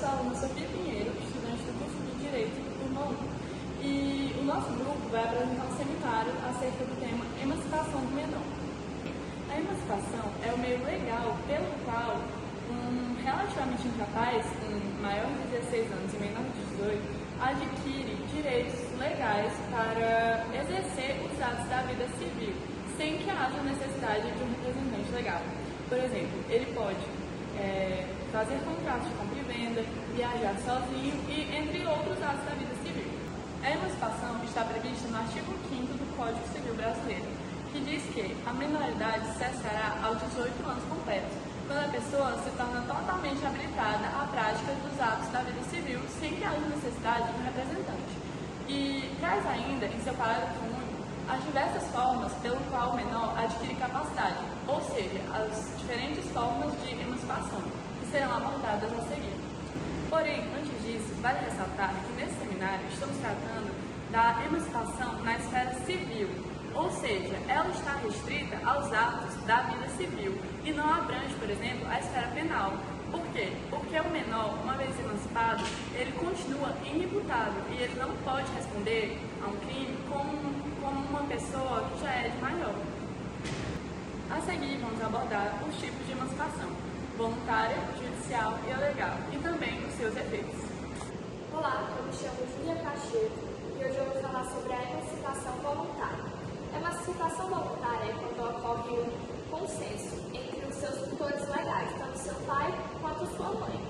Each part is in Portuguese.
sou a aluna Sofia Pinheiro, estudante do curso de Direito do turma 1. E o nosso grupo vai apresentar um seminário acerca do tema Emancipação do Menor. A emancipação é o meio legal pelo qual um relativamente incapaz, com maior de 16 anos e menor de 18, adquire direitos legais para exercer os atos da vida civil, sem que haja necessidade de um representante legal. Por exemplo, ele pode fazer contratos de compra e venda, viajar sozinho e entre outros atos da vida civil. A emancipação está prevista no artigo 5º do Código Civil Brasileiro, que diz que a menoridade cessará aos 18 anos completos, quando a pessoa se torna totalmente habilitada à prática dos atos da vida civil, sem que haja necessidade de um representante. E traz ainda, em seu parágrafo único, as diversas formas pelo qual o menor adquire capacidade, ou seja, as diferentes formas de emancipação, que serão abordadas a seguir. Porém, antes disso, vale ressaltar que nesse seminário estamos tratando da emancipação na esfera civil, ou seja, ela está restrita aos atos da vida civil e não abrange, por exemplo, a esfera penal. Por quê? Porque o menor, uma vez emancipado, ele continua inimputável e ele não pode responder a um crime como uma pessoa que já é de maior. A seguir, vamos abordar os tipos de emancipação: voluntária, judicial e legal, e também os seus efeitos. Olá, eu me chamo Júlia Cacheiro e hoje eu vou falar sobre a emancipação voluntária. A emancipação voluntária é quando ocorre um consenso entre os seus tutores legais, tanto seu pai quanto sua mãe.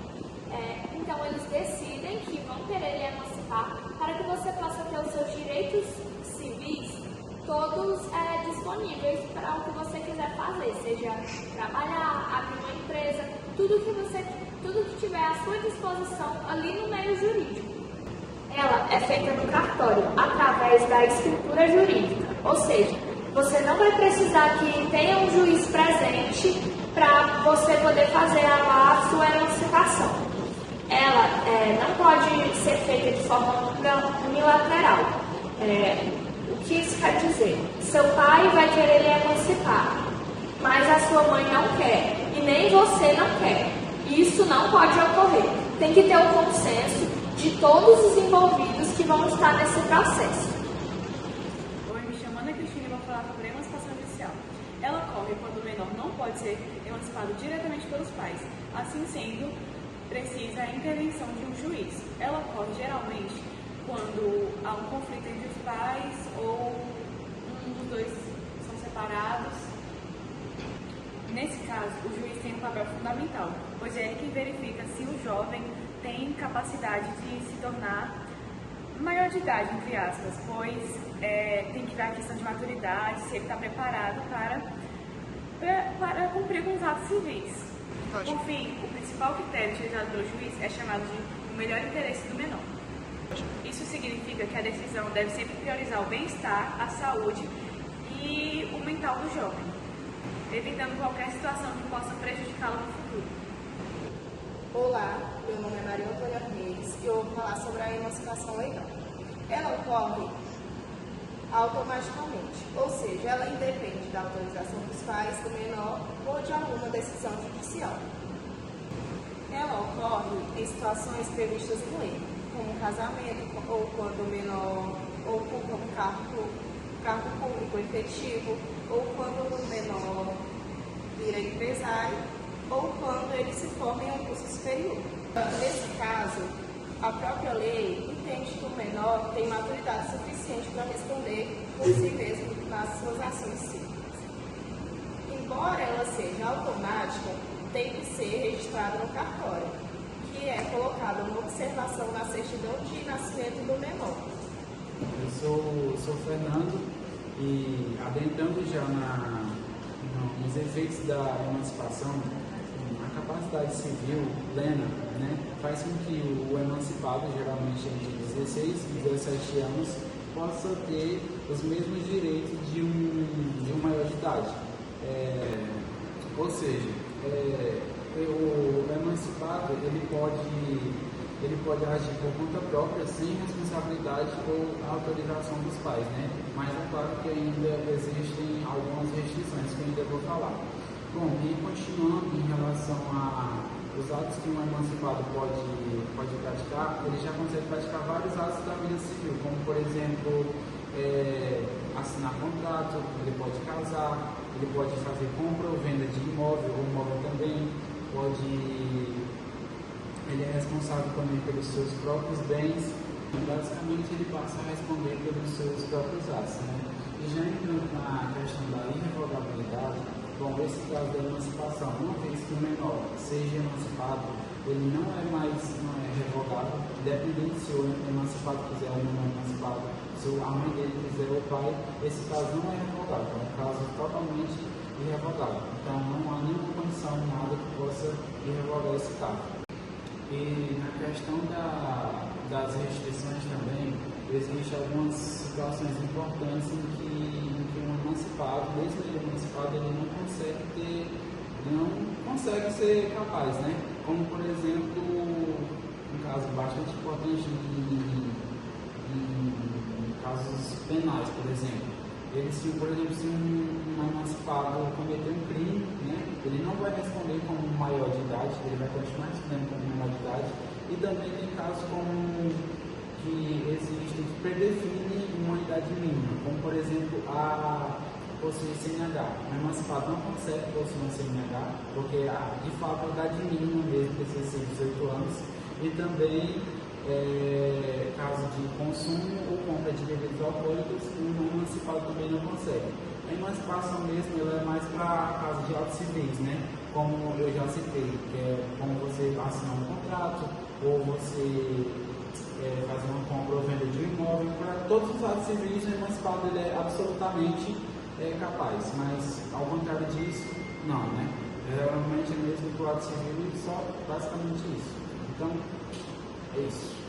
Então, eles decidem que vão querer lhe emancipar para que você possa ter os seus direitos civis todos disponíveis para o que você quiser fazer, seja trabalhar, abrir uma empresa, tudo que tiver à sua disposição ali no meio jurídico. Ela é feita no cartório, através da escritura jurídica, ou seja, você não vai precisar que tenha um juiz presente para você poder fazer a sua emancipação. Ela não pode ser feita de forma unilateral. O que isso quer dizer? Seu pai vai querer lhe emancipar, mas a sua mãe não quer, e nem você não quer. Isso não pode ocorrer. Tem que ter o consenso de todos os envolvidos que vão estar nesse processo. Oi, me chamo Ana Cristina e vou falar sobre a emancipação judicial. Ela ocorre quando o menor não pode ser emancipado diretamente pelos pais, assim sendo precisa a intervenção de um juiz. Ela ocorre geralmente quando há um conflito entre os pais ou um dos dois são separados. Nesse caso, o juiz tem um papel fundamental, pois é ele quem verifica se o jovem tem capacidade de se tornar maior de idade, entre aspas, pois tem que ver a questão de maturidade, se ele está preparado para cumprir com os atos civis. Por fim, o principal critério utilizado pelo juiz é chamado de o melhor interesse do menor. Isso significa que a decisão deve sempre priorizar o bem-estar, a saúde e o mental do jovem, evitando qualquer situação que possa prejudicá-lo no futuro. Olá, meu nome é Maria Antônia Reis e eu vou falar sobre a emancipação legal. Ela ocorre automaticamente, ou seja, ela independe da autorização dos pais do menor ou de alguma decisão judicial. Ela ocorre em situações previstas em lei, como casamento, ou quando o menor ocupa um cargo público efetivo, ou quando o menor vira empresário, ou quando ele se forma em um curso superior. Nesse caso, a própria lei entende que o menor tem maturidade suficiente para responder por si mesmo nas suas ações cívicas. Embora ela seja automática, tem que ser registrada no cartório, que é colocada uma observação na certidão de nascimento do menor. Eu sou Fernando e adentrando já nos efeitos da emancipação, a capacidade civil plena, faz com que o emancipado, geralmente entre 16 e 17 anos, possa ter os mesmos direitos de um maior de idade. Ou seja, o emancipado ele pode agir por conta própria, sem responsabilidade ou autorização dos pais, mas é claro que ainda existem algumas restrições que eu ainda vou falar. Bom, e continuando em relação os atos que um emancipado pode praticar, ele já consegue praticar vários atos da vida civil, como por exemplo, assinar contrato, ele pode casar, ele pode fazer compra ou venda de imóvel, ou imóvel também, ele é responsável também pelos seus próprios bens. Basicamente, ele passa a responder pelos seus próprios atos, né? E já entrando na questão da irrevogabilidade, bom, esse caso da emancipação, uma vez que o menor seja emancipado, ele não é revogável, independente se o emancipado quiser ou não é emancipado, se a mãe dele quiser ou o pai, esse caso não é revogável, é um caso totalmente irrevogável. Então, não há nenhuma condição, nada que possa irrevogar esse caso. E na questão das restrições também, existem algumas situações importantes em que um emancipado, mesmo ele emancipado, ele não consegue ser capaz, né? Como, por exemplo, um caso bastante importante em casos penais, por exemplo. Se um emancipado cometer um crime, né, ele não vai responder como um maior de idade, ele vai continuar respondendo como um maior de idade. E também tem casos como que existem que predefinem uma idade mínima, como por exemplo a possuir CNH. O emancipado não consegue possuir uma CNH, porque de fato a idade mínima mesmo precisa ser 18 anos. E também caso de consumo ou compra de bebidas alcoólicas, o emancipado também não consegue. A emancipação mesmo ela é mais para casos de autos civis, né? Como eu já citei, que é como você assinar um contrato ou você fazer uma compra ou venda de um imóvel. Para todos os atos civis, o emancipado ele é absolutamente capaz, mas ao contrário disso, não, né? Realmente é mesmo que o ato civil e só basicamente isso. Então, é isso.